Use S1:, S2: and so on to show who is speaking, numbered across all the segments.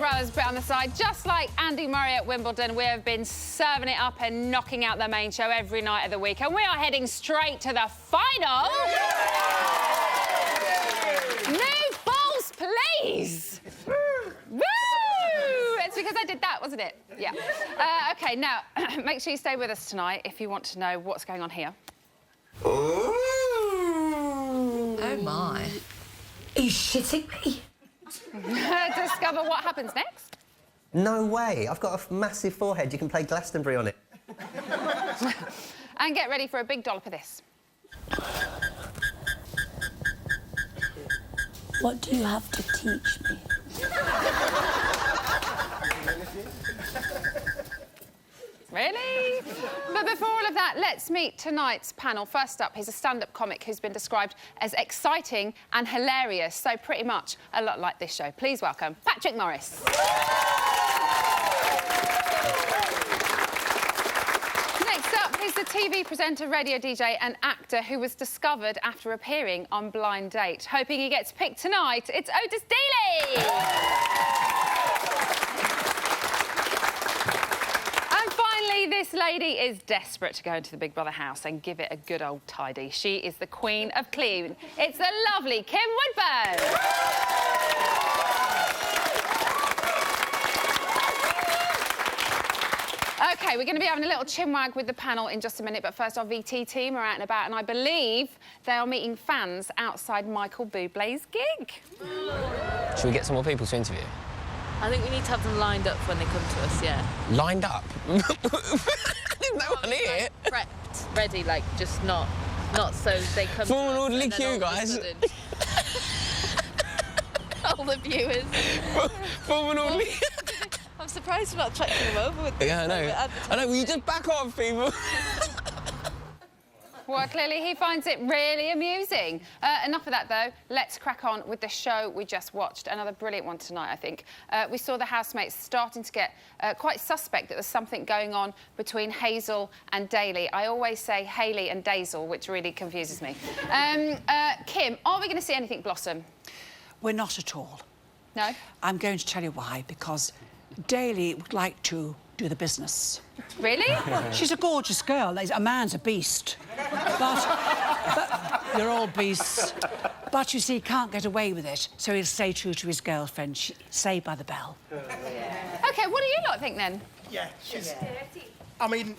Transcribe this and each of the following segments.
S1: brothers bit on the side. Just like Andy Murray at Wimbledon, we have been serving it up and knocking out the main show every night of the week. And we are heading straight to the final. Move balls, please. Woo! It's because I did that, wasn't it? Yeah. OK, now, make sure you stay with us tonight if you want to know what's going on here.
S2: Oh, my.
S3: Are you shitting me?
S1: Discover what happens next.
S4: No way. I've got a massive forehead. You can play Glastonbury on it.
S1: And get ready for a big dollop of this.
S3: What do you have to teach me?
S1: Really? But before all of that, let's meet tonight's panel. First up, he's a stand-up comic who's been described as exciting and hilarious, so pretty much a lot like this show. Please welcome Patrick Morris. Next up, he's the TV presenter, radio DJ and actor who was discovered after appearing on Blind Date. Hoping he gets picked tonight, it's Otis Daly! This lady is desperate to go into the Big Brother house and give it a good old tidy. She is the queen of clean. It's the lovely Kim Woodburn. OK, we're going to be having a little chinwag with the panel in just a minute, but first our VT team are out and about, and I believe they are meeting fans outside Michael Bublé's gig.
S5: Should we get some more people to interview?
S6: I think we need to have them lined up when they come to us, yeah.
S5: Lined up? There's no one here.
S6: Prepped, ready, like, just not so they come to us.
S5: Form an orderly queue, guys.
S6: All the viewers.
S5: Form an orderly...
S6: I'm surprised we're not attracting them over with this.
S5: Yeah, I know. I know, will you just back off, people?
S1: Well, clearly he finds it really amusing. Enough of that, though. Let's crack on with the show we just watched. Another brilliant one tonight, I think. We saw the housemates starting to get quite suspect that there's something going on between Hazel and Daly. I always say Hayley and Dazel, which really confuses me. Kim, are we going to see anything blossom?
S7: We're not at all.
S1: No?
S7: I'm going to tell you why, because Daly would like to do the business.
S1: Really?
S7: She's a gorgeous girl. A man's a beast. But you're all beasts. But, you see, he can't get away with it, so he'll stay true to his girlfriend. Saved by the bell.
S1: OK, what do you lot think, then?
S8: Yeah, she's... I mean,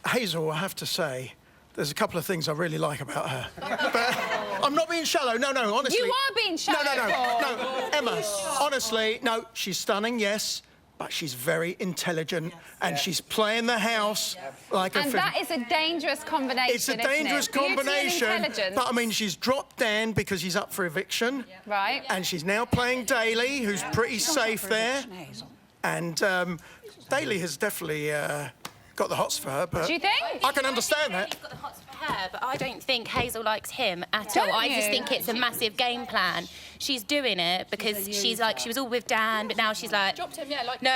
S8: Hazel, I have to say, there's a couple of things I really like about her. But I'm not being shallow. No, honestly.
S1: You are being shallow.
S8: No, Emma, honestly, no, she's stunning, yes. But she's very intelligent, and she's playing the house like a...
S1: And that is a dangerous combination,
S8: It's a dangerous combination. But, I mean, she's dropped Dan because he's up for eviction.
S1: Right.
S8: And she's now playing Daly, who's pretty safe there. And Daly has definitely got the hots for her, but...
S1: Do you think?
S8: I can understand that.
S9: He's got the hots for her, but I don't think Hazel likes him at
S1: Don't
S9: all. I
S1: you?
S9: just think it's a massive game plan. She's doing it because she's like, she was all with Dan, but now she's like,
S6: Dropped him, yeah, like...
S9: no,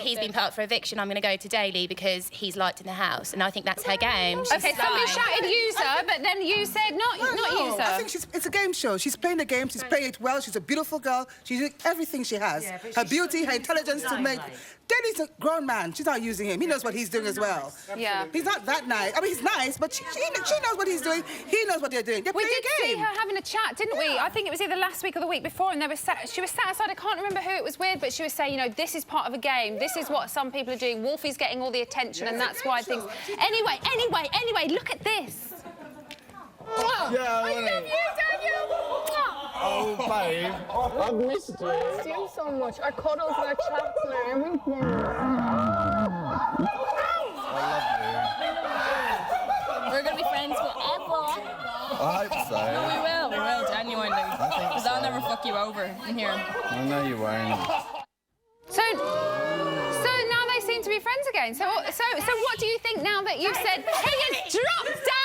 S9: he's been put up for eviction. I'm going to go to Daly because he's liked in the house. And I think that's her game. She's
S1: OK, somebody shouted user, but then you said not user.
S10: I think it's a game show. She's playing the game, she's playing it well, she's a beautiful girl, she's doing everything she has. Her beauty, her intelligence to make... Daly's a grown man, she's not using him. He knows what he's doing as well.
S1: Yeah.
S10: He's not that nice. I mean, he's nice, but she knows what he's doing. He knows what they're doing. They're
S1: We
S10: playing
S1: did
S10: a game.
S1: see her having a chat, didn't we? I think it was either last week or the week before, and she was sat outside. I can't remember who it was with, but she was saying, you know, this is part of a game. This is what some people are doing. Wolfie's getting all the attention, and that's why things... Anyway, look at this.
S2: Yeah,
S1: I love you, Daniel.
S2: oh, babe. I've missed you.
S11: I miss you so much. Our cuddles and our chats and our everything.
S6: We're going to be friends forever.
S2: I hope so.
S6: No, we will, genuinely. Because I'll never fuck you over in here.
S2: I know you won't.
S1: So now they seem to be friends again. So what do you think now that you've said, he has dropped Dan?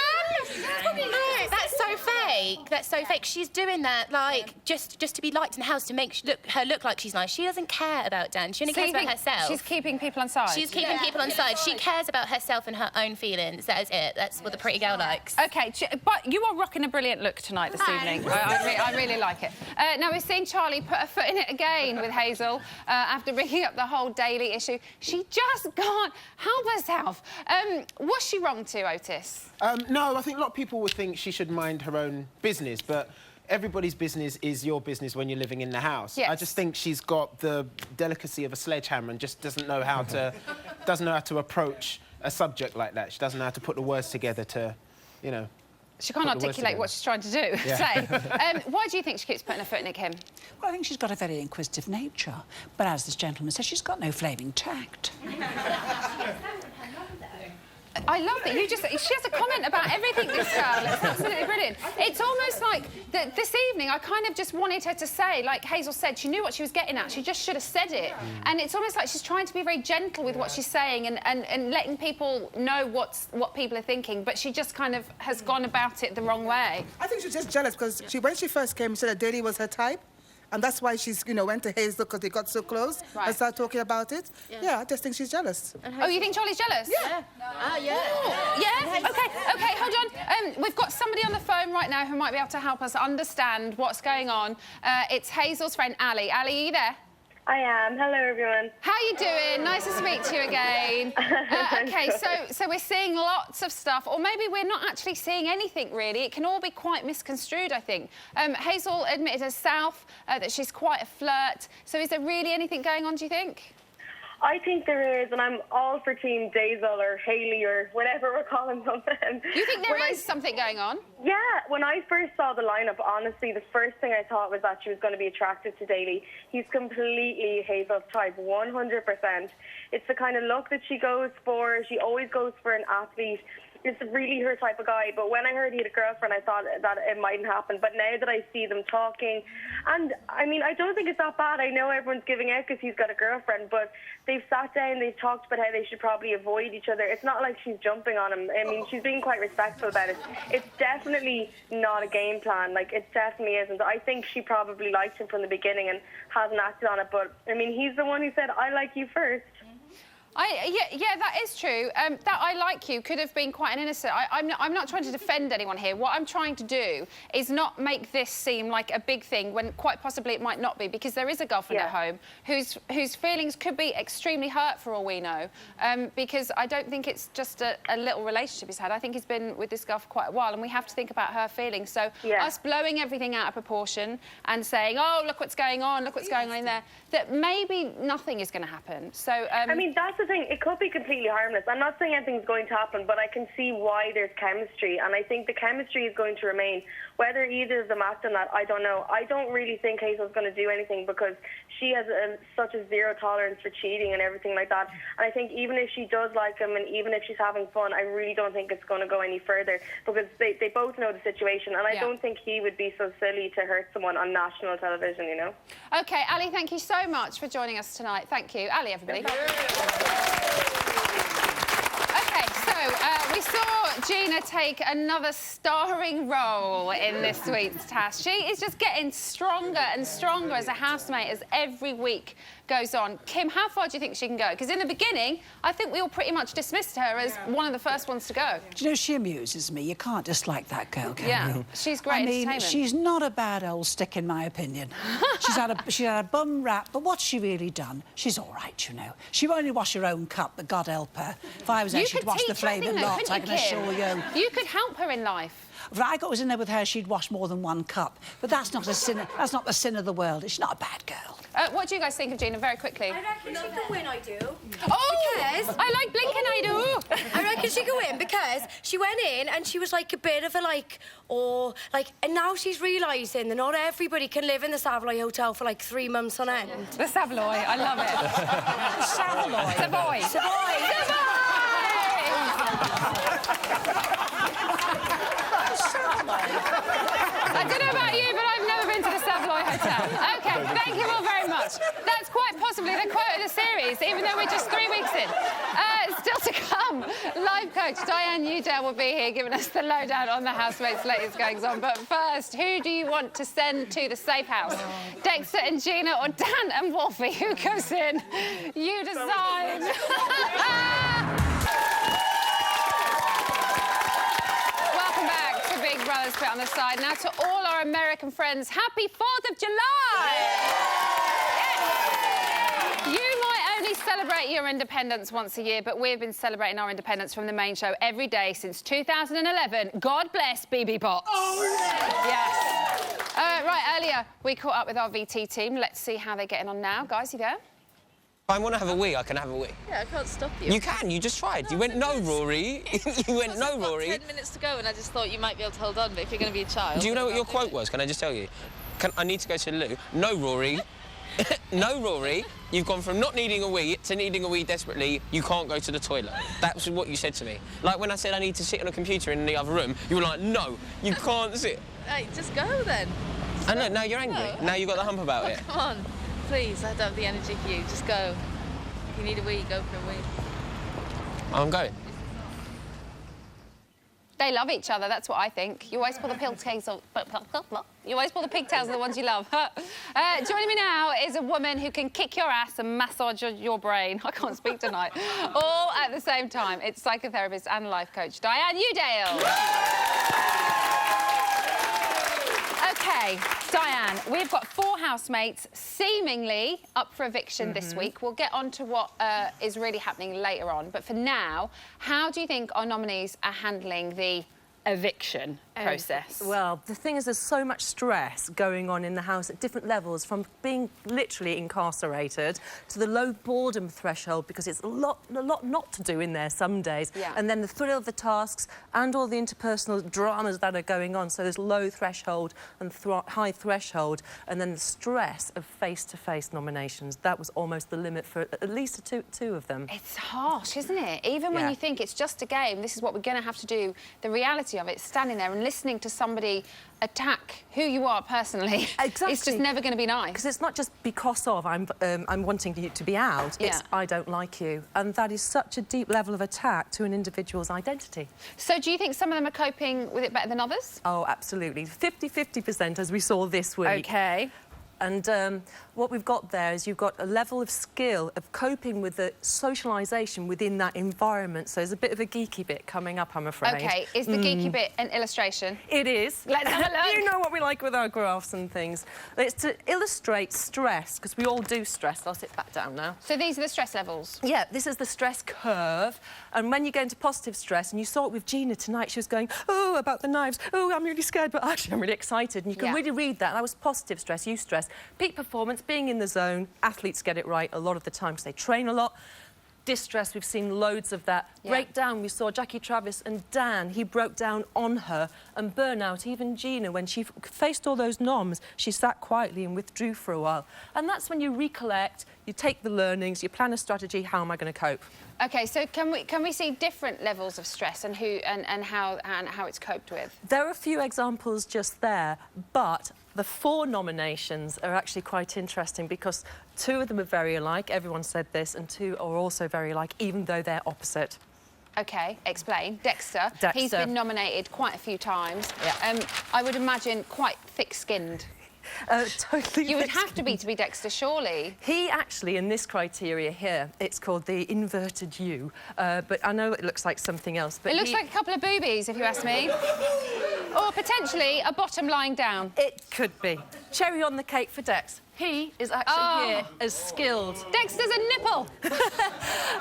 S9: No, that's so fake. fake. That's so fake. She's doing that, like, just to be liked in the house, to make her look like she's nice. She doesn't care about Dan. She only cares about herself.
S1: She's keeping people on side.
S9: She's keeping people on side. She cares about herself and her own feelings. That is it. That's what the pretty girl likes.
S1: OK, but you are rocking a brilliant look tonight this evening. I really like it. Now, we've seen Charlie put her foot in it again with Hazel after bringing up the whole Daily issue. She just can't help herself. Was she wrong to, Otis?
S5: No, I think a lot of people would think she should mind her own business, but everybody's business is your business when you're living in the house.
S1: Yes.
S5: I just think she's got the delicacy of a sledgehammer and just doesn't know how to approach a subject like that. She doesn't know how to put the words together to, you know.
S1: She can't articulate what she's trying to do. Say. Why do you think she keeps putting her foot in it, Kim?
S7: Well, I think she's got a very inquisitive nature. But as this gentleman says, she's got no flaming tact.
S1: I love that. She has a comment about everything, this girl. It's absolutely brilliant. It's almost like this evening, I kind of just wanted her to say, like Hazel said, she knew what she was getting at. She just should have said it. And it's almost like she's trying to be very gentle with what she's saying and letting people know what people are thinking, but she just kind of has gone about it the wrong way.
S10: I think she's just jealous because when she first came, she said that Daly was her type. And that's why she's, went to Hazel because they got so close and started talking about it. Yeah, I just think she's jealous.
S1: Oh, you think Charlie's jealous?
S10: Yeah.
S1: Yeah? OK, hold on. We've got somebody on the phone right now who might be able to help us understand what's going on. It's Hazel's friend, Ali. Ali, are you there?
S11: I am. Hello, everyone.
S1: How you doing? Nice to speak to you again. OK, so we're seeing lots of stuff, or maybe we're not actually seeing anything, really. It can all be quite misconstrued, I think. Hazel admitted herself that she's quite a flirt. So is there really anything going on, do you think?
S11: I think there is, and I'm all for Team Dazel or Hayley or whatever we're calling them.
S1: You think there is something going on?
S11: Yeah, when I first saw the lineup, honestly, the first thing I thought was that she was going to be attracted to Daly. He's completely Hazel's type, 100%. It's the kind of look that she goes for. She always goes for an athlete. It's really her type of guy. But when I heard he had a girlfriend, I thought that it mightn't happen. But now that I see them talking, and I mean, I don't think it's that bad. I know everyone's giving out because he's got a girlfriend, but they've sat down, they've talked about how they should probably avoid each other. It's not like she's jumping on him. I mean, she's being quite respectful about it. It's definitely not a game plan. Like, it definitely isn't. I think she probably liked him from the beginning and hasn't acted on it. But, I mean, he's the one who said, I like you first.
S1: Yeah, that is true. That I like you could have been quite an innocent. I'm not trying to defend anyone here. What I'm trying to do is not make this seem like a big thing when quite possibly it might not be, because there is a girlfriend at home whose feelings could be extremely hurt for all we know. Because I don't think it's just a little relationship he's had. I think he's been with this girl for quite a while, and we have to think about her feelings. So us blowing everything out of proportion and saying, oh, look what's going on, look what's going on in there, that maybe nothing is going to happen. So
S11: I mean, that's the thing. It could be completely harmless. I'm not saying anything's going to happen, but I can see why there's chemistry, and I think the chemistry is going to remain. Whether either of them act on that, I don't know. I don't really think Hazel's going to do anything because she has such a zero tolerance for cheating and everything like that. And I think even if she does like him and even if she's having fun, I really don't think it's going to go any further because they both know the situation, and I don't think he would be so silly to hurt someone on national television, you know?
S1: OK, Ali, thank you so much for joining us tonight. Thank you. Ali, everybody. OK, so we saw Gina take another starring role in this week's task. She is just getting stronger and stronger as a housemate as every week goes on. Kim, how far do you think she can go? Because in the beginning, I think we all pretty much dismissed her as one of the first ones to go.
S7: Do you know, she amuses me. You can't dislike that girl, can you?
S1: She's great entertainment.
S7: She's not a bad old stick, in my opinion. She's had a bum rap, but what's she really done? She's all right, you know. She won't only wash her own cup, but God help her. If I was there, she'd wash the flaming lot, I can assure you.
S1: You could help her in life.
S7: If I was in there with her, she'd wash more than one cup. But that's not a sin. That's not the sin of the world. She's not a bad girl.
S1: What do you guys think of Gina, very quickly?
S12: I reckon she can win, I do.
S1: Oh!
S12: Because
S1: I like blinking, I do.
S12: I reckon she can win because she went in and she was like a bit of a and now she's realising that not everybody can live in the Savoy Hotel for like 3 months on end.
S1: The Savoy, I love it.
S12: Savoy.
S1: Savoy.
S12: Savoy.
S1: I don't know about you, but I've never been to the Savoy Hotel. OK, thank you all very much. That's quite possibly the quote of the series, even though we're just 3 weeks in. Still to come, life coach Diane Udale will be here giving us the lowdown on the housemates' latest goings-on. But first, who do you want to send to the safe house? Dexter and Gina or Dan and Wolfie? Who goes in? You decide. Welcome back to Big Brother's Put on the Side. Now, to all our American friends, happy 4th of July! Yes. You might only celebrate your independence once a year, but we've been celebrating our independence from the main show every day since 2011. God bless BBBOTS. Oh, yes. Right, earlier we caught up with our VT team. Let's see how they're getting on now. Guys, you there?
S13: If I want to have a wee, I can have a wee.
S6: Yeah, I can't stop you.
S13: You can, you just tried. You went, no, Rory. You went, no, Rory.
S6: 10 minutes to go and I just thought you might be able to hold on, but if you're going to be a child...
S13: Do you know what your quote was? Can I just tell you? I need to go to the loo. No, Rory. No, Rory. You've gone from not needing a wee to needing a wee desperately. You can't go to the toilet. That's what you said to me. Like when I said I need to sit on a computer in the other room, you were like, no, you can't sit.
S6: Hey, just go then.
S13: I know, now you're angry.
S6: No.
S13: Now you've got the hump about it.
S6: Come on. Please, I don't have the energy for you. Just go. If you need a wee, go for a wee.
S13: I'm going.
S1: They love each other, that's what I think. You always pull the pigtails of... You always pull the pigtails of the ones you love. Joining me now is a woman who can kick your ass and massage your brain. I can't speak tonight. All at the same time. It's psychotherapist and life coach Diane Udale. OK, Diane, we've got 4 housemates seemingly up for eviction this week. We'll get on to what is really happening later on. But for now, how do you think our nominees are handling the eviction process?
S14: Well, the thing is, there's so much stress going on in the house at different levels, from being literally incarcerated to the low boredom threshold, because it's a lot not to do in there some days, and then the thrill of the tasks and all the interpersonal dramas that are going on. So there's low threshold and high threshold, and then the stress of face-to-face nominations. That was almost the limit for at least two of them.
S1: It's harsh, isn't it? Even when you think it's just a game, this is what we're going to have to do. The reality of it, standing there and listening to somebody attack who you are personally,
S14: exactly.
S1: It's just never going to be nice.
S14: Because it's not just because of I'm wanting you to be out, it's I don't like you. And that is such a deep level of attack to an individual's identity.
S1: So do you think some of them are coping with it better than others?
S14: Oh, absolutely. 50-50%, as we saw this week.
S1: OK.
S14: And what we've got there is you've got a level of skill of coping with the socialisation within that environment. So there's a bit of a geeky bit coming up, I'm afraid.
S1: OK, is the geeky bit an illustration?
S14: It is.
S1: Let's have a look.
S14: You know what we like with our graphs and things. It's to illustrate stress, because we all do stress. I'll sit back down now.
S1: So these are the stress levels?
S14: Yeah, this is the stress curve. And when you go into positive stress, and you saw it with Gina tonight, she was going, oh, about the knives, oh, I'm really scared, but actually I'm really excited. And you can really read that. That was positive stress, eustress. Peak performance, being in the zone, athletes get it right a lot of the time because they train a lot. Distress, we've seen loads of that. Breakdown, we saw Jackie Travis and Dan, he broke down on her. And burnout, even Gina, when she faced all those noms, she sat quietly and withdrew for a while. And that's when you recollect, you take the learnings, you plan a strategy, how am I going to cope?
S1: OK, so can we see different levels of stress and how it's coped with?
S14: There are a few examples just there, but the 4 nominations are actually quite interesting because 2 of them are very alike, everyone said this, and 2 are also very alike, even though they're opposite.
S1: OK, explain. Dexter. He's been nominated quite a few times.
S14: Yeah.
S1: I would imagine quite thick-skinned.
S14: Totally.
S1: You would have to be Dexter, surely.
S14: He actually, in this criteria here, it's called the inverted U, but I know it looks like something else. But
S1: it looks like a couple of boobies, if you ask me. Or potentially a bottom lying down.
S14: It could be. Cherry on the cake for Dex. He is actually here as skilled.
S1: Dexter's a nipple!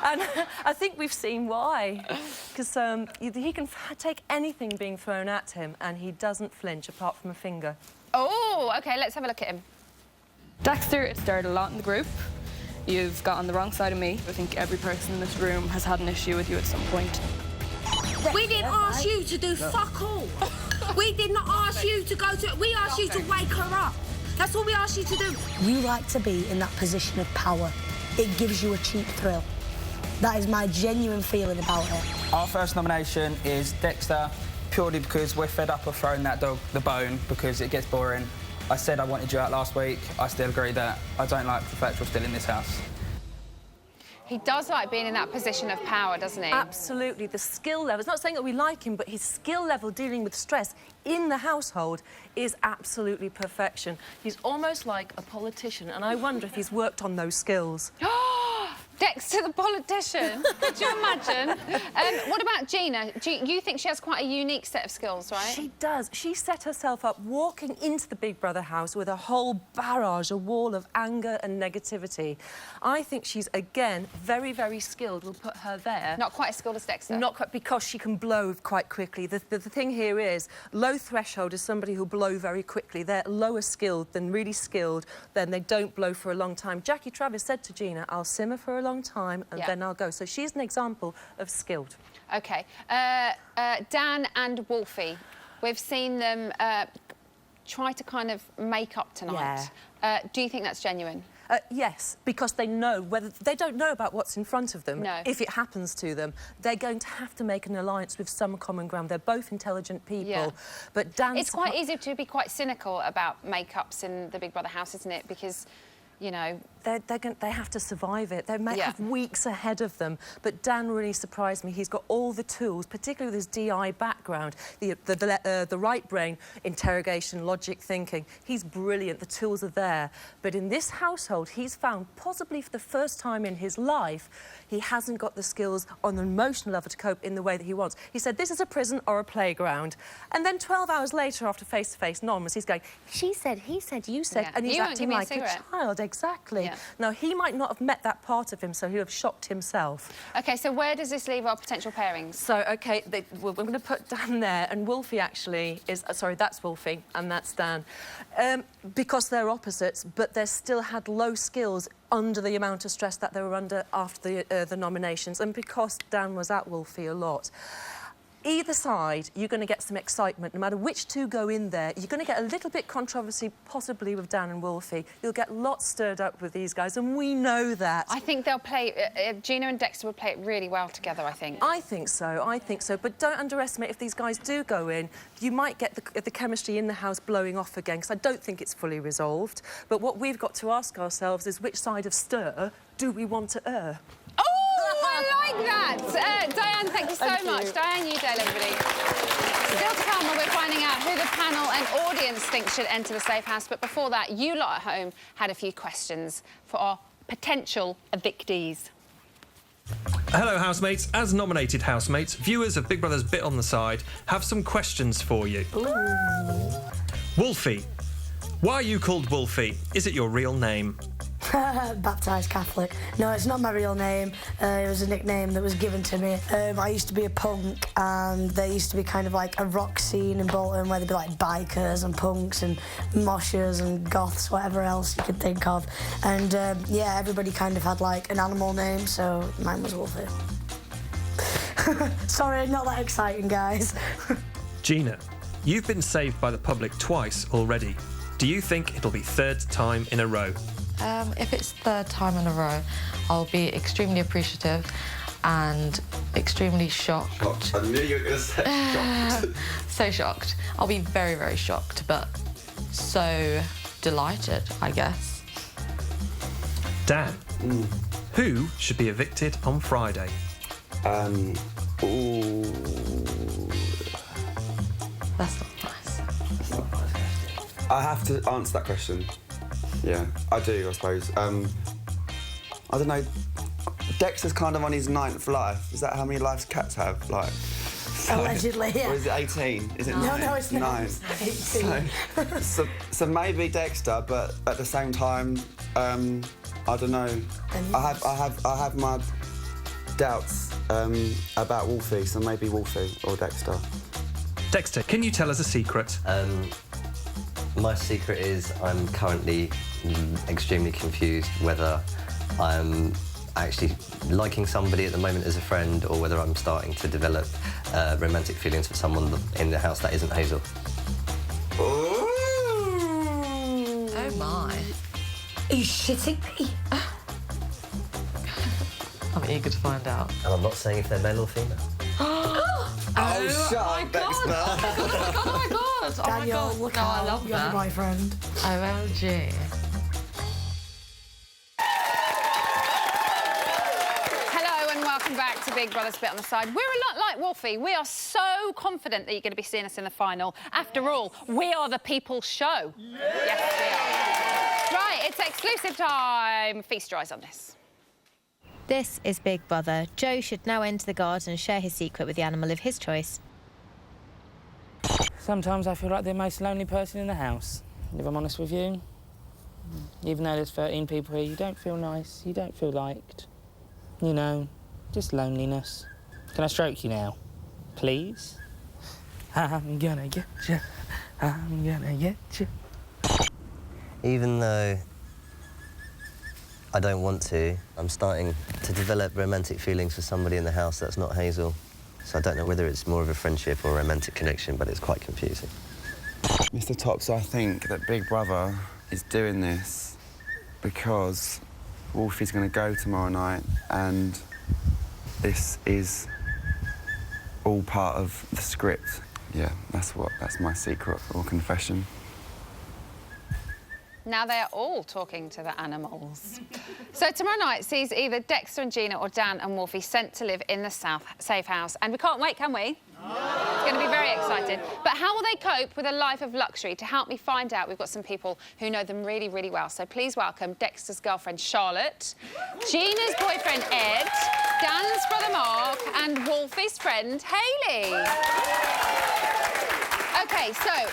S14: And I think we've seen why. Because he can take anything being thrown at him and he doesn't flinch apart from a finger.
S1: Oh, OK, let's have a look at him.
S6: Dexter, it started a lot in the group. You've got on the wrong side of me. I think every person in this room has had an issue with you at some point.
S12: We didn't ask you to do fuck all. We did not ask you to go to... We asked you to wake her up. That's all we asked you to do.
S3: You like to be in that position of power. It gives you a cheap thrill. That is my genuine feeling about it.
S15: Our first nomination is Dexter, purely because we're fed up of throwing that dog the bone because it gets boring. I said I wanted you out last week. I still agree that I don't like the fact you're still in this house.
S1: He does like being in that position of power, doesn't he?
S14: Absolutely. The skill level, it's not saying that we like him, but his skill level dealing with stress in the household is absolutely perfection. He's almost like a politician, and I wonder if he's worked on those skills.
S1: Dexter the politician. Could you imagine? What about Gina? You think she has quite a unique set of skills, right?
S14: She does. She set herself up walking into the Big Brother house with a whole barrage, a wall of anger and negativity. I think she's, again, very, very skilled. We'll put her there.
S1: Not quite as skilled as Dexter?
S14: Not quite, because she can blow quite quickly. The thing here is, low threshold is somebody who'll blow very quickly. They're lower skilled than really skilled, then they don't blow for a long time. Jackie Travis said to Gina, I'll simmer for a long time and then I'll go. So she's an example of skilled.
S1: OK. Dan and Wolfie, we've seen them try to kind of make up tonight. Do you think that's genuine?
S14: Yes, because they know whether they don't know about what's in front of them.
S1: No.
S14: If it happens to them, they're going to have to make an alliance with some common ground. They're both intelligent people, but Dan's...
S1: It's quite easy to be quite cynical about make-ups in the Big Brother house, isn't it? Because, you know...
S14: They have to survive it. They may have weeks ahead of them. But Dan really surprised me. He's got all the tools, particularly with his DI background, the right brain, interrogation, logic, thinking. He's brilliant. The tools are there. But in this household, he's found, possibly for the first time in his life, he hasn't got the skills on the emotional level to cope in the way that he wants. He said, this is a prison or a playground. And then 12 hours later, after face-to-face anonymous, he's going, she said, he said, you said, and he's acting like a child. Exactly. Now, he might not have met that part of him, so he'll have shocked himself.
S1: OK, so where does this leave our potential pairings?
S14: So, OK, we're going to put Dan there, and Wolfie actually is... sorry, that's Wolfie, and that's Dan. Because they're opposites, but they still had low skills under the amount of stress that they were under after the nominations, and because Dan was at Wolfie a lot. Either side, you're going to get some excitement. No matter which two go in there, you're going to get a little bit controversy, possibly with Dan and Wolfie. You'll get lots stirred up with these guys, and we know that.
S1: I think they'll play... Gina and Dexter will play it really well together, I think.
S14: I think so, I think so. But don't underestimate, if these guys do go in, you might get the chemistry in the house blowing off again, because I don't think it's fully resolved. But what we've got to ask ourselves is, which side of stir do we want to err?
S1: I like that! Diane, thank you so much. Diane Udale, everybody. Still to come, we're finding out who the panel and audience think should enter the safe house. But before that, you lot at home had a few questions for our potential evictees.
S16: Hello, housemates. As nominated housemates, viewers of Big Brother's Bit on the Side have some questions for you.
S3: Ooh.
S16: Wolfie. Why are you called Wolfie? Is it your real name?
S3: Baptised Catholic. No, it's not my real name. It was a nickname that was given to me. I used to be a punk, and there used to be kind of like a rock scene in Bolton where there'd be like bikers and punks and moshers and goths, whatever else you could think of. And yeah, everybody kind of had like an animal name, so mine was Wolfie. Sorry, not that exciting, guys.
S16: Gina, you've been saved by the public twice already. Do you think it'll be third time in a row?
S17: If it's third time in a row, I'll be extremely appreciative and extremely shocked.
S2: I knew you were going to say shocked.
S17: So shocked. I'll be very, very shocked, but so delighted, I guess.
S16: Dan, who should be evicted on Friday?
S2: Ooh.
S17: That's not nice.
S2: I have to answer that question. Yeah, I do, I suppose. I don't know. Dexter's kind of on his 9th life. Is that how many lives cats have? Like, so,
S3: allegedly, yeah.
S2: Or is it 18? Is it 9?
S3: No, it's 9.
S2: So maybe Dexter, but at the same time, I don't know. I have my doubts about Wolfie, so maybe Wolfie or Dexter.
S16: Dexter, can you tell us a secret?
S18: My secret is I'm currently extremely confused whether I'm actually liking somebody at the moment as a friend or whether I'm starting to develop romantic feelings for someone in the house that isn't Hazel.
S17: Oh my.
S3: Are you shitting me?
S17: I'm eager to find out.
S18: And I'm not saying if they're male or female.
S2: Oh, shut up, Dexter.
S17: Oh my god! Oh
S3: Daniel,
S17: my god!
S3: look
S17: No, I
S3: out.
S17: love
S3: You're
S17: that.
S3: my friend.
S17: OMG.
S1: Big Brother's Bit on the Side. We're a lot like Wolfie. We are so confident that you're going to be seeing us in the final. After all, we are the people's show. Yeah. Yes, we are. Right, it's exclusive time. Feast your eyes on this.
S19: This is Big Brother. Joe should now enter the garden and share his secret with the animal of his choice.
S20: Sometimes I feel like the most lonely person in the house, if I'm honest with you. Even though there's 13 people here, you don't feel nice, you don't feel liked. You know, just loneliness. Can I stroke you now? Please? I'm gonna get you, I'm gonna get you.
S18: Even though I don't want to, I'm starting to develop romantic feelings for somebody in the house that's not Hazel. So I don't know whether it's more of a friendship or a romantic connection, but it's quite confusing.
S2: Mr. Tops, I think that Big Brother is doing this because Wolfie's going to go tomorrow night, and this is all part of the script. Yeah, that's my secret or confession.
S1: Now they're all talking to the animals. So tomorrow night sees either Dexter and Gina or Dan and Wolfie sent to live in the safe house. And we can't wait, can we? No. It's going to be very exciting. But how will they cope with a life of luxury? To help me find out, we've got some people who know them really, really well. So please welcome Dexter's girlfriend, Charlotte, Gina's boyfriend, Ed, Dan's brother, Mark, and Wolfie's friend, Hayley. OK, so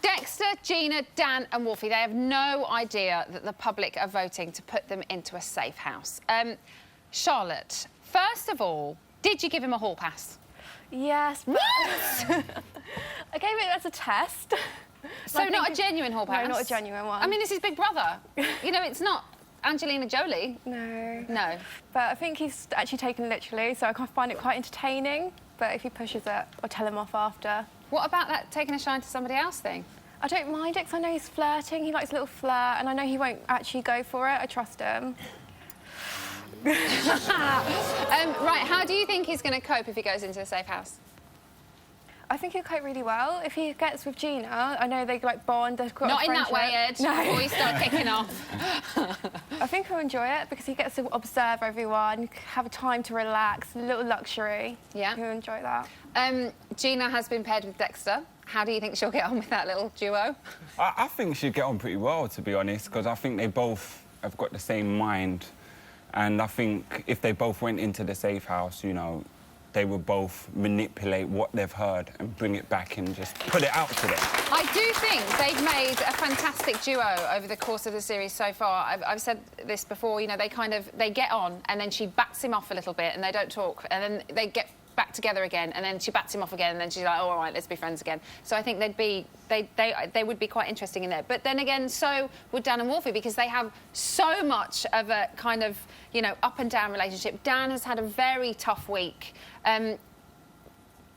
S1: Dexter, Gina, Dan and Wolfie, they have no idea that the public are voting to put them into a safe house. Charlotte, first of all, did you give him a hall pass?
S6: Yes, but... What? I gave it as a test.
S1: So not a genuine hall pass?
S6: No, not a genuine one.
S1: I mean, this is Big Brother. You know, it's not Angelina Jolie.
S6: No.
S1: No.
S6: But I think he's actually taken it literally, so I can find it quite entertaining. But if he pushes it, I'll tell him off after.
S1: What about that taking a shine to somebody else thing?
S6: I don't mind it because I know he's flirting. He likes a little flirt, and I know he won't actually go for it. I trust him.
S1: Right, how do you think he's going to cope if he goes into the safe house?
S6: I think he'll cope really well. If he gets with Gina, I know they like bond. They've got
S1: Not
S6: a
S1: in that way, Ed.
S6: No.
S1: Before you start kicking off.
S6: I think he'll enjoy it because he gets to observe everyone, have a time to relax, a little luxury.
S1: Yeah.
S6: He'll enjoy that.
S1: Gina has been paired with Dexter. How do you think she'll get on with that little duo?
S21: I think she'll get on pretty well, to be honest, because I think they both have got the same mind. And I think if they both went into the safe house, you know, they would both manipulate what they've heard and bring it back and just put it out to them.
S1: I do think they've made a fantastic duo over the course of the series so far. I've said this before, you know, they get on and then she bats him off a little bit and they don't talk, and then they get back together again, and then she bats him off again, and then she's like, oh, all right, let's be friends again. So I think they would be quite interesting in there. But then again, so would Dan and Wolfie, because they have so much of a kind of, you know, up and down relationship. Dan has had a very tough week.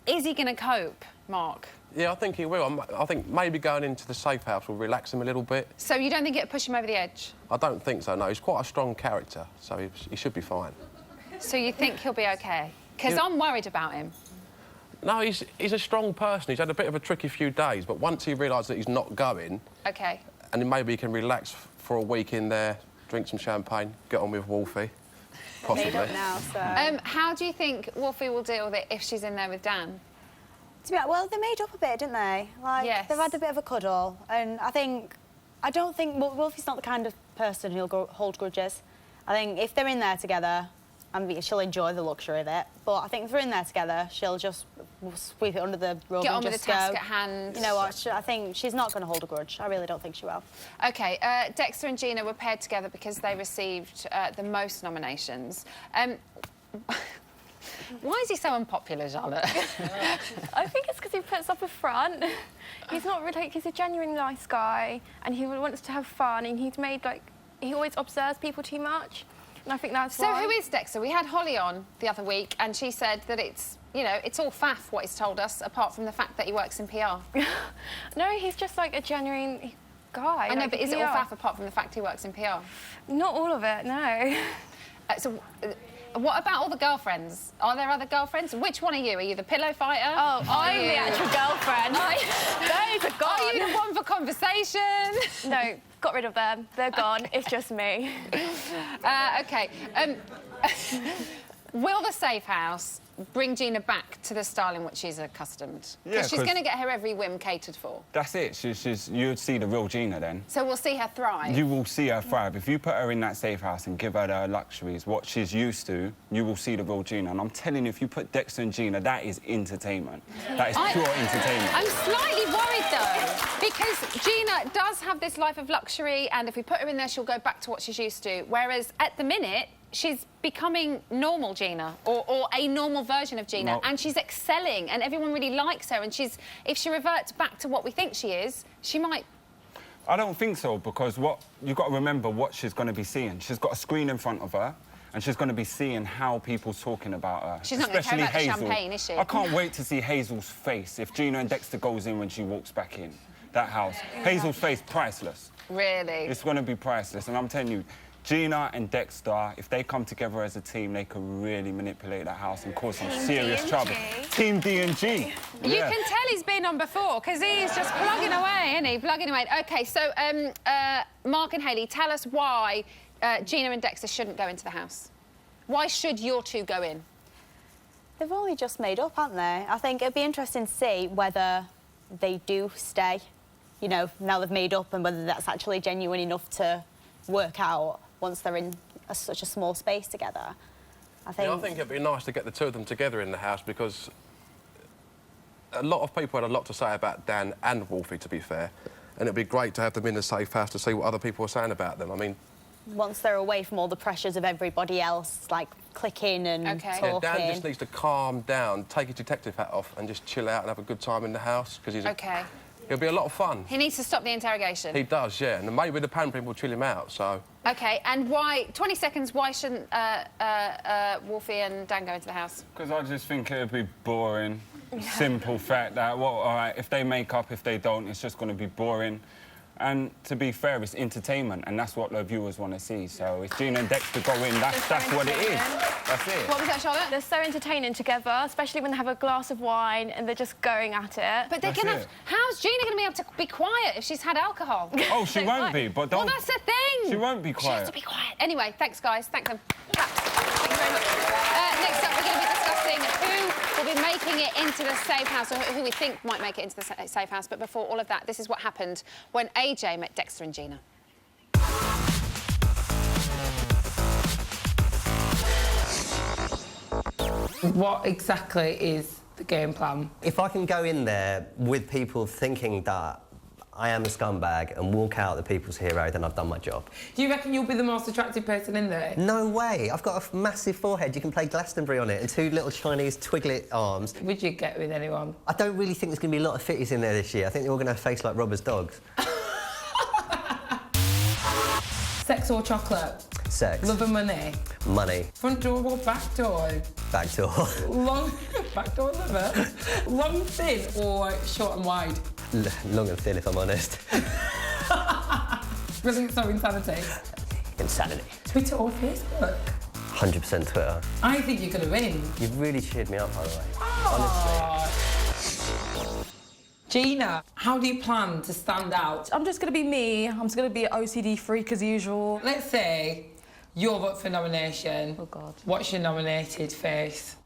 S1: Is he going to cope, Mark?
S22: Yeah, I think he will. I think maybe going into the safe house will relax him a little bit.
S1: So you don't think it'll push him over the edge?
S22: I don't think so, no. He's quite a strong character, so he should be fine.
S1: So you think he'll be OK? Because I'm worried about him.
S22: No, he's a strong person. He's had a bit of a tricky few days, but once he realises that he's not going...
S1: OK.
S22: And then maybe he can relax for a week in there, drink some champagne, get on with Wolfie, possibly.
S23: Made up now, so...
S1: how do you think Wolfie will deal with it if she's in there with Dan?
S23: Well, they made up a bit, didn't they? Like,
S1: yes.
S23: They've had a bit of a cuddle, and I don't think Wolfie's not the kind of person who'll hold grudges. I think if they're in there together, she'll enjoy the luxury of it. But I think if they're in there together, she'll just sweep it under the rug
S1: Get
S23: and
S1: on with
S23: just
S1: the task
S23: go,
S1: at hand.
S23: You know what? I think she's not going to hold a grudge. I really don't think she will.
S1: OK, Dexter and Gina were paired together because they received the most nominations. Why is he so unpopular, Charlotte?
S6: I think it's because he puts up a front. He's not really... He's a genuine nice guy, and he wants to have fun, and he's made, like... He always observes people too much, and I think that's why.
S1: So who is Dexter? We had Holly on the other week, and she said that it's, you know, it's all faff, what he's told us, apart from the fact that he works in PR.
S6: No, he's just, like, a genuine guy.
S1: I know,
S6: like
S1: but is it all faff apart from the fact he works in PR?
S6: Not all of it, no.
S1: What about all the girlfriends? Are there other girlfriends? Which one are you? Are you the pillow fighter?
S6: Oh, I'm the actual girlfriend.
S1: Those are gone. Are you the one for conversation?
S6: No, got rid of them. They're gone. It's just me.
S1: OK. Will the safe house bring Gina back to the style in which she's accustomed?
S21: Yeah,
S1: Because she's going to get her every whim catered for.
S21: That's it. You'd see the real Gina then.
S1: So we'll see her thrive.
S21: You will see her thrive. If you put her in that safe house and give her the luxuries, what she's used to, you will see the real Gina. And I'm telling you, if you put Dexter and Gina, that is entertainment. That is pure entertainment.
S1: I'm slightly worried, though, because Gina does have this life of luxury, and if we put her in there, she'll go back to what she's used to. Whereas, at the minute, she's becoming normal Gina, or a normal version of Gina,
S21: No.
S1: and she's excelling, and everyone really likes her, and if she reverts back to what we think she is, she might...
S21: I don't think so, because you've got to remember what she's going to be seeing. She's got a screen in front of her, and she's going to be seeing how people's talking about her.
S1: She's not going to care about the champagne, is she?
S21: I can't wait to see Hazel's face if Gina and Dexter goes in when she walks back in that house. Hazel's face, priceless.
S1: Really?
S21: It's going to be priceless, and I'm telling you, Gina and Dexter, if they come together as a team, they could really manipulate that house and cause some serious trouble. Team D&G.
S1: You can tell he's been on before, because he's just plugging away, isn't he? Plugging away. OK, so, Mark and Hayley, tell us why Gina and Dexter shouldn't go into the house. Why should your two go in?
S23: They've only just made up, haven't they? I think it'd be interesting to see whether they do stay, you know, now they've made up, and whether that's actually genuine enough to work out once they're in such a small space together. I think
S22: it'd be nice to get the two of them together in the house, because a lot of people had a lot to say about Dan and Wolfie, to be fair, and it'd be great to have them in the safe house to see what other people are saying about them. I mean...
S23: Once they're away from all the pressures of everybody else, like clicking and talking...
S22: Yeah, Dan just needs to calm down, take his detective hat off and just chill out and have a good time in the house, because he's It'll be a lot of fun.
S1: He needs to stop the interrogation.
S22: He does, yeah, and maybe the pampering will chill him out, so...
S1: OK, and why... 20 seconds, why shouldn't Wolfie and Dan go into the house?
S21: Because I just think it would be boring. Simple fact that, well, all right, if they make up, if they don't, it's just going to be boring. And to be fair, it's entertainment, and that's what the viewers want to see. So if Gina and Dexter go in, that's what it is. That's it.
S6: What was that, Charlotte? They're so entertaining together, especially when they have a glass of wine and they're just going at it.
S1: But they're going to... How's Gina going to be able to be quiet if she's had alcohol?
S21: Oh, she won't be, but don't...
S1: Well, that's the thing!
S21: She won't be quiet.
S1: She has to be quiet. Anyway, thanks, guys. Thank them. Thank you very much. Next up, we're going to be discussing who will be making it into the safe house, or who we think might make it into the safe house. But before all of that, this is what happened when AJ met Dexter and Gina.
S4: What exactly is the game plan?
S18: If I can go in there with people thinking that I am a scumbag and walk out the people's hero, then I've done my job.
S4: Do you reckon you'll be the most attractive person in there?
S18: No way. I've got a massive forehead. You can play Glastonbury on it, and two little Chinese twiglet arms.
S4: Would you get with anyone?
S18: I don't really think there's going to be a lot of fitties in there this year. I think they're all going to have face like robbers' dogs.
S4: Sex or chocolate?
S18: Sex.
S4: Love and money?
S18: Money.
S4: Front door or back door?
S18: Back door.
S4: Long... back door lover? Long, thin or short and wide?
S18: Long and thin, if I'm honest.
S4: Brilliant, so insanity.
S18: Insanity.
S4: Twitter or Facebook?
S18: 100% Twitter.
S4: I think you're going to win.
S18: You've really cheered me up, by the way.
S4: Honestly. Gina, how do you plan to stand out?
S14: I'm just going to be me. I'm just going to be an OCD freak as usual.
S4: Let's say you're up for nomination.
S14: Oh, God.
S4: What's your nominated face?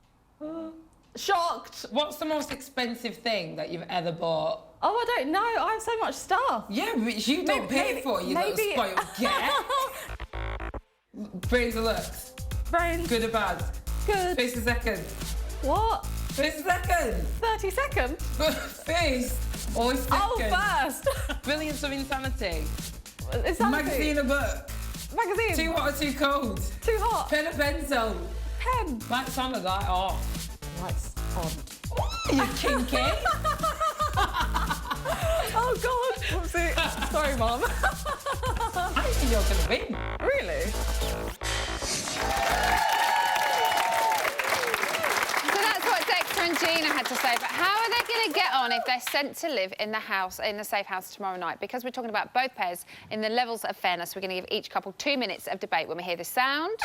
S14: Shocked.
S4: What's the most expensive thing that you've ever bought?
S14: Oh, I don't know. I have so much stuff.
S4: Yeah, but you don't pay for it, you little spoiled get. Brains or looks?
S14: Brains.
S4: Good or bad?
S14: Good.
S4: Face a second.
S14: What?
S4: Face a second.
S14: 30 seconds.
S4: Face. Always second.
S14: Oh, first.
S4: Brilliance of insanity.
S14: Insanity.
S4: Magazine or book?
S14: Magazine.
S4: Too hot or too cold?
S14: Too hot.
S4: Pen or pencil?
S14: Pen.
S4: Lights on or light off?
S14: Lights on.
S4: You kinky?
S14: Oh, God. Whoopsie. Sorry, Mum.
S4: I think you're going to win.
S14: Really?
S1: So that's what Dexter and Gina had to say. But how are they going to get on if they're sent to live in the house, in the safe house tomorrow night? Because we're talking about both pairs in the levels of fairness. We're going to give each couple 2 minutes of debate when we hear this sound.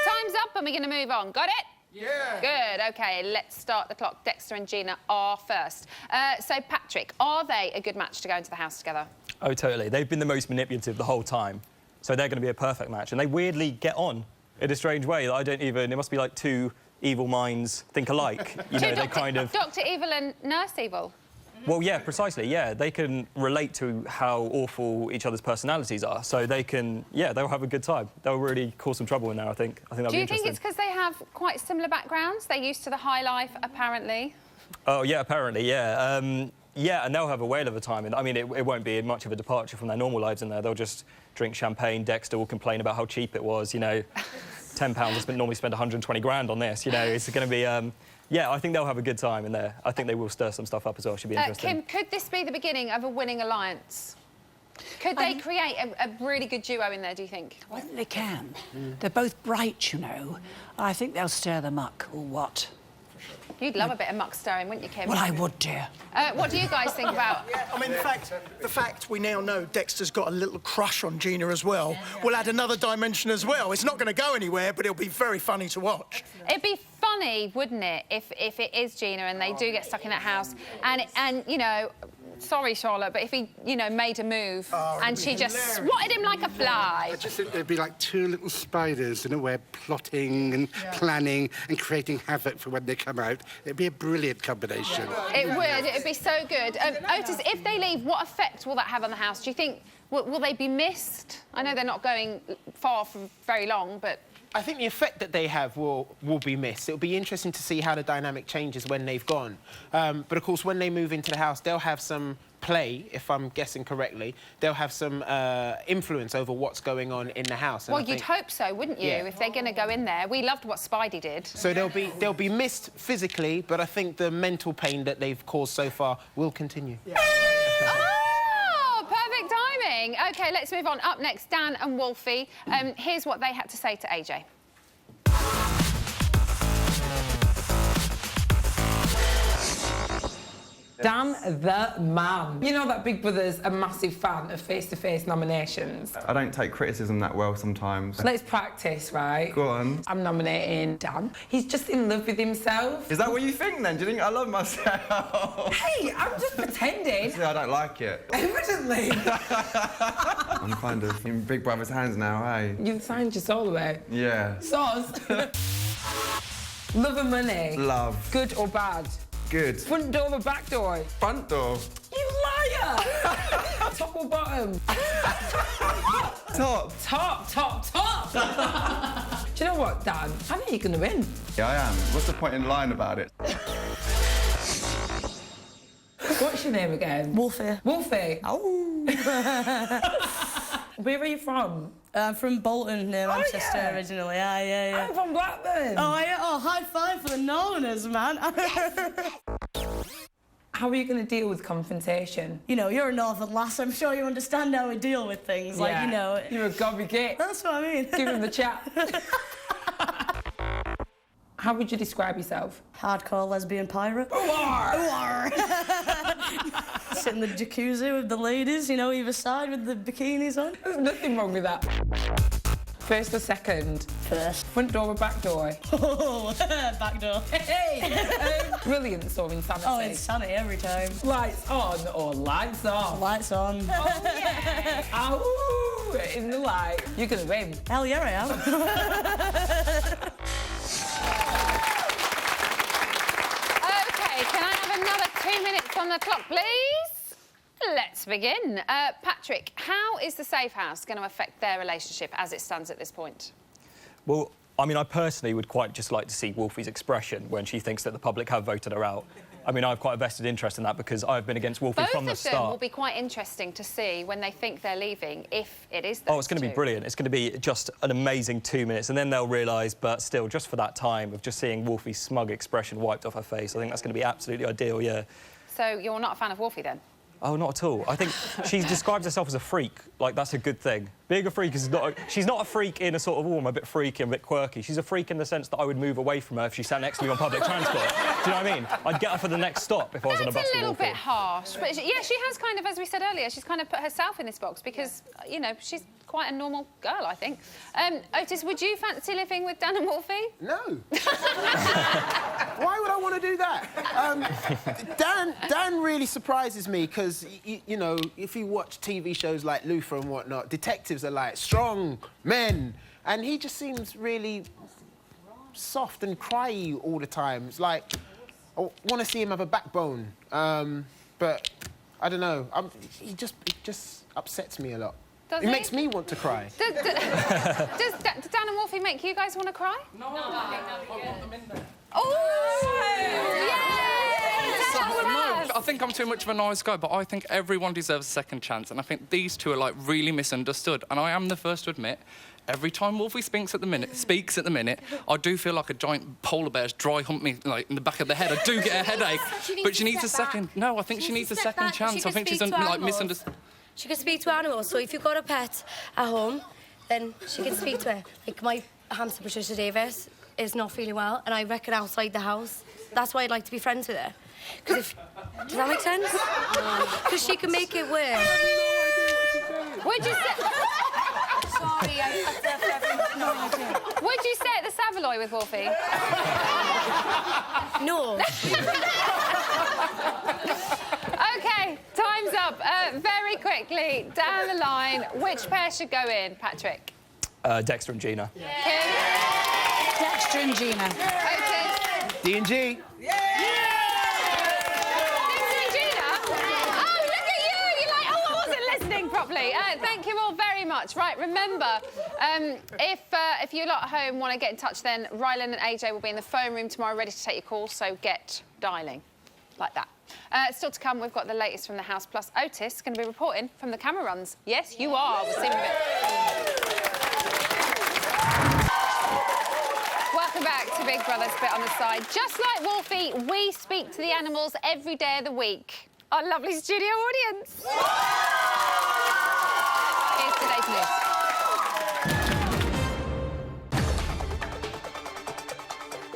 S1: Time's up and we're going to move on. Got it?
S22: Yeah.
S1: Good, OK, let's start the clock. Dexter and Gina are first. So, Patrick, are they a good match to go into the house together?
S8: Oh, totally. They've been the most manipulative the whole time. So they're going to be a perfect match. And they weirdly get on.
S5: in a strange way that I don't even... It must be like two evil minds think alike. You know, they kind of...
S1: Dr. Evil and Nurse Evil.
S5: Well, yeah, precisely, yeah. They can relate to how awful each other's personalities are, so they can... Yeah, they'll have a good time. They'll really cause some trouble in there, I think. I think that'll be interesting.
S1: Do you think it's because they have quite similar backgrounds? They're used to the high life, apparently.
S5: Oh, yeah, apparently, yeah. Yeah, and they'll have a whale of a time. And I mean, it won't be much of a departure from their normal lives in there. They'll just drink champagne. Dexter will complain about how cheap it was, you know. £10, I normally spend 120 grand on this, you know. It's going to be... yeah, I think they'll have a good time in there. I think they will stir some stuff up as well. Should be interesting.
S1: Kim, could this be the beginning of a winning alliance? Could they create a really good duo in there, do you think?
S7: I think they can. They're both bright, you know. I think they'll stir the muck, or what?
S1: You'd love a bit of muck stirring, wouldn't you, Kim?
S7: Well, I would, dear.
S1: What do you guys think about...
S8: Yeah, I mean, the fact we now know Dexter's got a little crush on Gina as well will add another dimension as well. It's not going to go anywhere, but it'll be very funny to watch.
S1: It'd be funny, wouldn't it, if it is Gina and they do get stuck in that house and you know... Sorry, Charlotte, but if he, you know, made a move and she just swatted him like a fly...
S9: I just think there'd be like two little spiders in a way, plotting and planning and creating havoc for when they come out. It'd be a brilliant combination.
S1: It would. It'd be so good. Otis, if they leave, what effect will that have on the house? Do you think... Will they be missed? I know they're not going far for very long, but...
S24: I think the effect that they have will be missed. It'll be interesting to see how the dynamic changes when they've gone. But, of course, when they move into the house, they'll have some play, if I'm guessing correctly. They'll have some influence over what's going on in the house.
S1: Well, you'd hope so, wouldn't you, if they're going to go in there? We loved what Spidey did.
S24: So they'll be missed physically, but I think the mental pain that they've caused so far will continue. Yeah.
S1: Oh, perfect timing. OK, let's move on. Up next, Dan and Wolfie. Here's what they had to say to AJ.
S4: Dan the man. You know that Big Brother's a massive fan of face-to-face nominations.
S2: I don't take criticism that well sometimes.
S4: Let's practice, right?
S2: Go on.
S4: I'm nominating Dan. He's just in love with himself.
S2: Is that what you think, then? Do you think I love myself?
S4: Hey, I'm just pretending.
S2: See, I don't like it.
S4: Evidently.
S2: I'm kind of in Big Brother's hands now, hey?
S4: You've signed your soul away.
S2: Yeah.
S4: Sauce. Love and money.
S2: Love.
S4: Good or bad?
S2: Good.
S4: Front door or back door?
S2: Front door.
S4: You liar! Top or bottom?
S2: Top.
S4: Top, top, top! Do you know what, Dan? I think you're going to win.
S2: Yeah, I am. What's the point in lying about it?
S4: What's your name again?
S3: Wolfie.
S4: Wolfie?
S3: Oh.
S4: Where are you from?
S3: I'm from Bolton, near Manchester, originally. Yeah.
S4: I'm from Blackburn.
S3: Oh, yeah. Oh, high five for the Northerners, man.
S4: How are you going to deal with confrontation?
S3: You know, you're a Northern lass. I'm sure you understand how we deal with things. Like, you know...
S4: You're a gobby git.
S3: That's what I mean.
S4: Give him the chat. How would you describe yourself?
S3: Hardcore lesbian pirate. Sit in the jacuzzi with the ladies, you know, either side with the bikinis on.
S4: There's nothing wrong with that. First or second?
S3: First.
S4: Front door or back door?
S3: Oh, back door.
S4: Hey! Brilliance or insanity?
S3: Oh, insanity every time.
S4: Lights on or lights off?
S3: Lights on.
S4: Oh, yeah! Ow! In the light. You're going to win.
S3: Hell yeah, I am.
S1: Can I have another 2 minutes on the clock, please? Let's begin. Patrick, how is the safe house going to affect their relationship as it stands at this point?
S5: Well, I mean, I personally would quite just like to see Wolfie's expression when she thinks that the public have voted her out. I mean, I have quite a vested interest in that because I've been against Wolfie from the start.
S1: Both of them will be quite interesting to see when they think they're leaving, if it is those
S5: Oh, it's going to be brilliant. It's going to be just an amazing 2 minutes, and then they'll realise, but still, just for that time of just seeing Wolfie's smug expression wiped off her face, I think that's going to be absolutely ideal, yeah.
S1: So you're not a fan of Wolfie, then?
S5: Oh, not at all. I think she describes herself as a freak. Like, that's a good thing. Being a freak is not... She's not a freak in a sort of, oh, I'm a bit freaky, I'm a bit quirky. She's a freak in the sense that I would move away from her if she sat next to me on public transport. Do you know what I mean? I'd get her for the next stop if I was on a bus with
S1: That's a little
S5: Wolfie.
S1: bit harsh. But, yeah, she has kind of, as we said earlier, she's kind of put herself in this box because, you know, she's quite a normal girl, I think. Otis, would you fancy living with Dan and Wolfie?
S24: No. Why would I want to do that? Dan really surprises me because, you know, if you watch TV shows like Luther and whatnot, detectives are like strong men And he just seems really soft and cryy all the time. It's like, I want to see him have a backbone. But I don't know. It just upsets me a lot. It makes me want to cry.
S1: Does Dan and Wolfie make you guys want to cry?
S15: No, I want them in there.
S1: Oh!
S10: I think I'm too much of a nice guy, but I think everyone deserves a second chance, and I think these two are, like, really misunderstood. And I am the first to admit, every time Wolfie speaks at the minute, I do feel like a giant polar bear's dry hump me, like, in the back of the head. I do get a headache. But she needs a second... No, I think she needs a second chance. I think she's, like, misunderstood.
S11: She can speak to animals, so if you've got a pet at home, then she can speak to it. Like, my hamster, Patricia Davis, is not feeling well, and I reckon outside the house. That's why I'd like to be friends with her. Because if... Does that make sense? Because she can make it work.
S1: Would you say...
S11: Sorry,
S1: Would you stay at the Savoy with Wolfie?
S11: No.
S1: OK, time's up. Very quickly, down the line, which pair should go in, Patrick?
S5: Dexter and Gina.
S1: Kim?
S7: Dexter and Gina.
S1: Otis?
S24: D&G.
S1: Thank you all very much. Right, remember, if you lot at home want to get in touch, then Rylan and AJ will be in the phone room tomorrow ready to take your calls, so get dialing. Like that. Still to come, we've got the latest from the House, plus Otis going to be reporting from the camera runs. Yes, you are. We'll see you in a bit. Welcome back to Big Brother's Bit on the Side. Just like Wolfie, we speak to the animals every day of the week. Our lovely studio audience. Here's today's news.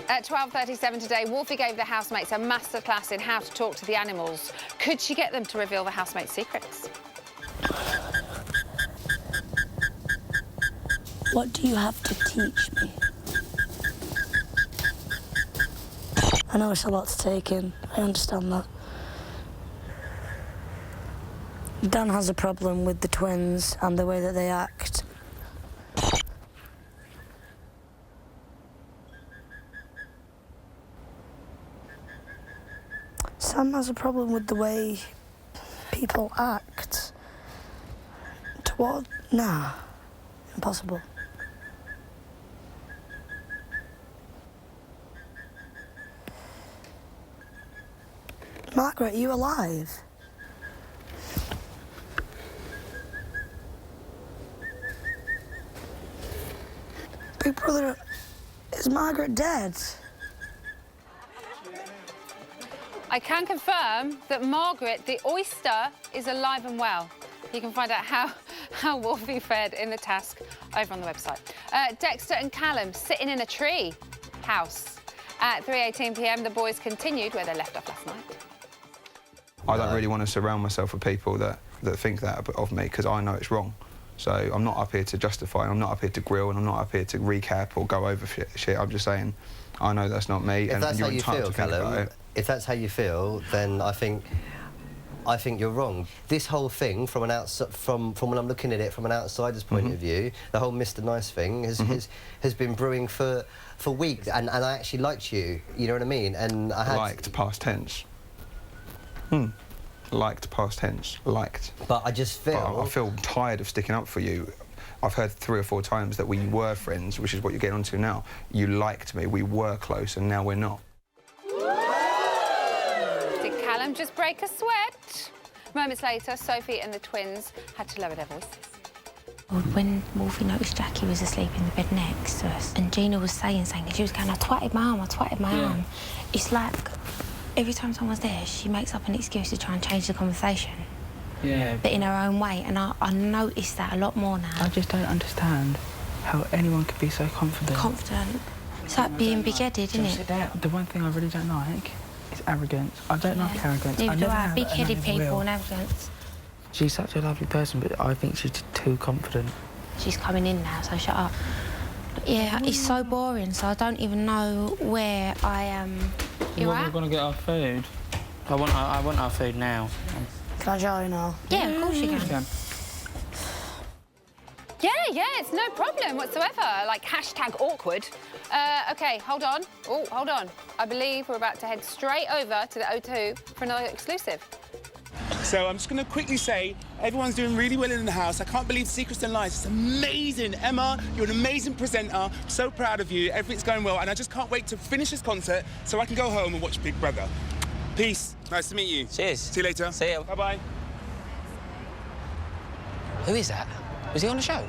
S1: At 12:37 today, Wolfie gave the housemates a masterclass in how to talk to the animals. Could she get them to reveal the housemates' secrets?
S3: What do you have to teach me? I know it's a lot to take in. I understand that. Dan has a problem with the twins and the way that they act. Sam has a problem with the way people act. Nah, impossible. Margaret, are you alive? Big Brother, is Margaret dead?
S1: I can confirm that Margaret, the oyster, is alive and well. You can find out how Wolfie fared in the task over on the website. Dexter and Callum sitting in a tree house. At 3:18 p.m, the boys continued where they left off last night.
S12: I don't really want to surround myself with people that think that of me, because I know it's wrong. So I'm not up here to justify, and I'm not up here to grill, and I'm not up here to recap or go over shit. I'm just saying, I know that's not me, and you're entitled to think about it.
S18: If that's how you feel, then I think you're wrong. This whole thing, from when I'm looking at it from an outsider's point of view, the whole Mr. Nice thing has been brewing for weeks, and I actually liked you. You know what I mean? And I had
S12: liked past tense. Liked past tense. Liked.
S18: But I just feel.
S12: I feel tired of sticking up for you. I've heard 3 or 4 times that we were friends, which is what you're getting onto now. You liked me. We were close, and now we're not.
S1: Did Callum just break a sweat? Moments later, Sophie and the twins had to lower their voices.
S13: When Wolfie noticed Jackie was asleep in the bed next to us, and Gina was saying, she was going, I twatted my arm. It's like, every time someone's there, she makes up an excuse to try and change the conversation.
S20: Yeah.
S13: But in her own way, and I notice that a lot more now.
S20: I just don't understand how anyone could be so confident.
S13: Confident. It's like being big-headed, isn't it?
S20: The one thing I really don't like is arrogance. I don't like arrogance.
S13: Neither do I.
S20: Have,
S13: Big-headed
S20: and I never
S13: people
S20: will.
S13: and arrogance.
S20: She's such a lovely person, but I think she's just too confident.
S13: She's coming in now, so shut up. Yeah, it's so boring, so I don't even know where I am. You
S20: We're going to get our food. I want our food now.
S3: Can I join now?
S13: Yeah, of course you can.
S1: Yeah, yeah, it's no problem whatsoever. Like, hashtag awkward. OK, hold on. Oh, hold on. I believe we're about to head straight over to the O2 for another exclusive.
S16: So I'm just going to quickly say, everyone's doing really well in the house. I can't believe Secrets and Lies. It's amazing. Emma, you're an amazing presenter. So proud of you. Everything's going well. And I just can't wait to finish this concert so I can go home and watch Big Brother. Peace. Nice to meet you.
S15: Cheers.
S16: See you later.
S15: See you.
S16: Bye-bye.
S15: Who is that? Was he on the show?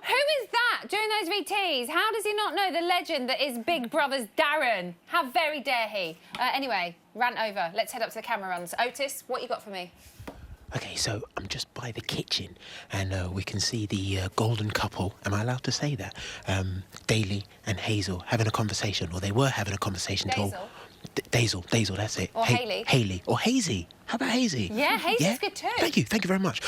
S1: Who is that doing those VTs? How does he not know the legend that is Big Brother's Darren? How very dare he? Anyway, rant over. Let's head up to the camera runs. Otis, what you got for me?
S17: OK, so I'm just by the kitchen and we can see the golden couple. Am I allowed to say that? Daly and Hazel having a conversation, or they were having a conversation. Dazel, that's it.
S1: Or Hayley.
S17: Hayley. Or Hazy. How about Hazy?
S1: Yeah, Hazy's good too.
S17: Thank you very much.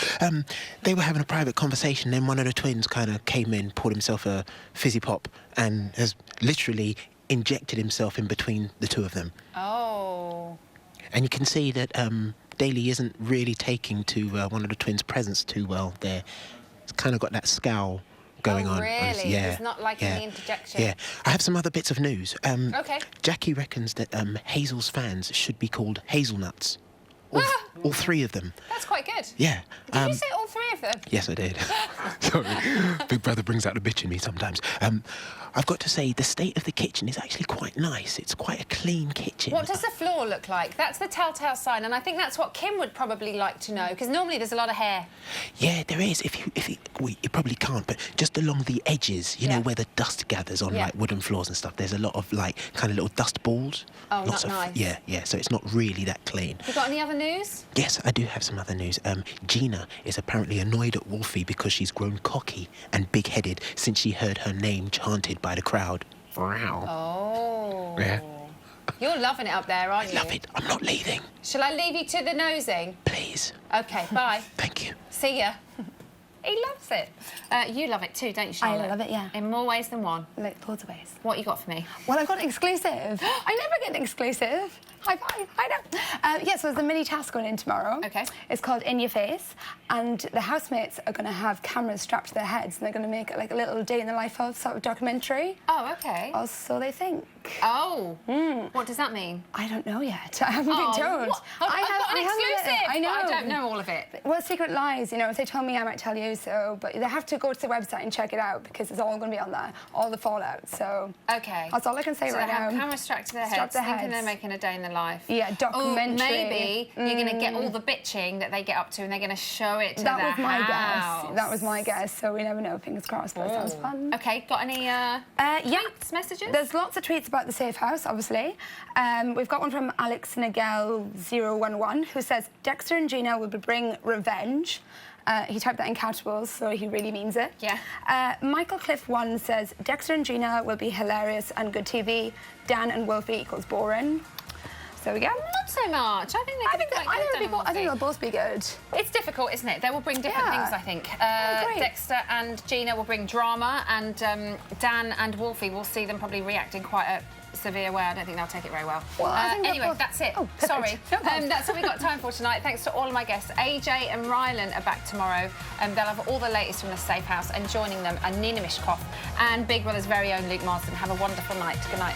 S17: They were having a private conversation, then one of the twins kind of came in, poured himself a fizzy pop, and has literally injected himself in between the two of them.
S1: Oh.
S17: And you can see that Daly isn't really taking to one of the twins' presents too well there. It's kind of got that scowl going on.
S1: Really?
S17: Yeah.
S1: He's not liking the interjection?
S17: Yeah. I have some other bits of news.
S1: OK.
S17: Jackie reckons that Hazel's fans should be called hazelnuts. All three of them.
S1: That's quite good.
S17: Yeah.
S1: Did you say all three of them?
S17: Yes, I did. Sorry. Big Brother brings out the bitch in me sometimes. I've got to say, the state of the kitchen is actually quite nice. It's quite a clean kitchen.
S1: What does the floor look like? That's the telltale sign, and I think that's what Kim would probably like to know, because normally there's a lot of hair.
S17: Yeah, there is. You probably can't, but just along the edges, you know, where the dust gathers on like wooden floors and stuff, there's a lot of like kind of little dust balls.
S1: Oh,
S17: Lots
S1: not
S17: of,
S1: nice.
S17: Yeah, so it's not really that clean.
S1: Have you got any other news?
S17: Yes, I do have some other news. Gina is apparently annoyed at Wolfie because she's grown cocky and big-headed since she heard her name chanted by the crowd. Wow.
S1: Oh.
S17: Yeah.
S1: You're loving it up there, aren't you?
S17: I love it. I'm not leaving.
S1: Shall I leave you to the nosing?
S17: Please.
S1: OK, bye.
S17: Thank you.
S1: See ya. He loves it. You love it too, don't you, Charlotte?
S19: I love it, yeah.
S1: In more ways than one.
S19: Like, loads of ways.
S1: What you got for me?
S19: Well, I've got an exclusive. I never get an exclusive. High five. I know. Yes, so there's a mini task going in tomorrow.
S1: OK.
S19: It's called In Your Face, and the housemates are going to have cameras strapped to their heads, and they're going to make like a little day in the life of sort of documentary.
S1: Oh, OK.
S19: Or so they think.
S1: Oh. What does that mean?
S19: I don't know yet. I haven't been told.
S1: What? I've got an exclusive.
S19: I know.
S1: I don't know all of it.
S19: Well, secret lies, you know, if they tell me, I might tell you, so... But they have to go to the website and check it out, because it's all going to be on there, all the fallout, so...
S1: OK.
S19: That's all I can say right now.
S1: So they have cameras strapped to their heads, thinking they're making a day in the life.
S19: Yeah, documentary.
S1: Or maybe you're going to get all the bitching that they get up to, and they're going to show it to
S19: that
S1: the
S19: was my
S1: house.
S19: guess. That was my guess, so we never know. Fingers crossed, but it sounds fun.
S1: OK, got any tweets, messages?
S19: There's lots of tweets about the safe house, obviously. We've got one from Alex Nagel011, who says, Dexter and Gina will bring revenge. He typed that in capitals, so he really means it.
S1: Yeah.
S19: Michael Cliff1 says, Dexter and Gina will be hilarious and good TV. Dan and Wolfie equals boring. So we go.
S1: Not so much. I think they could be quite good.
S19: I think they'll both be good.
S1: It's difficult, isn't it? They will bring different things, I think. Dexter and Gina will bring drama, and Dan and Wolfie, will see them probably react in quite a severe way. I don't think they'll take it very well. Anyway, that's it.
S19: Oh,
S1: sorry. That's all we got time for tonight. Thanks to all of my guests. AJ and Rylan are back tomorrow. They'll have all the latest from the Safe House, and joining them are Nina Mishkoff and Big Brother's very own Luke Marsden. Have a wonderful night. Good night.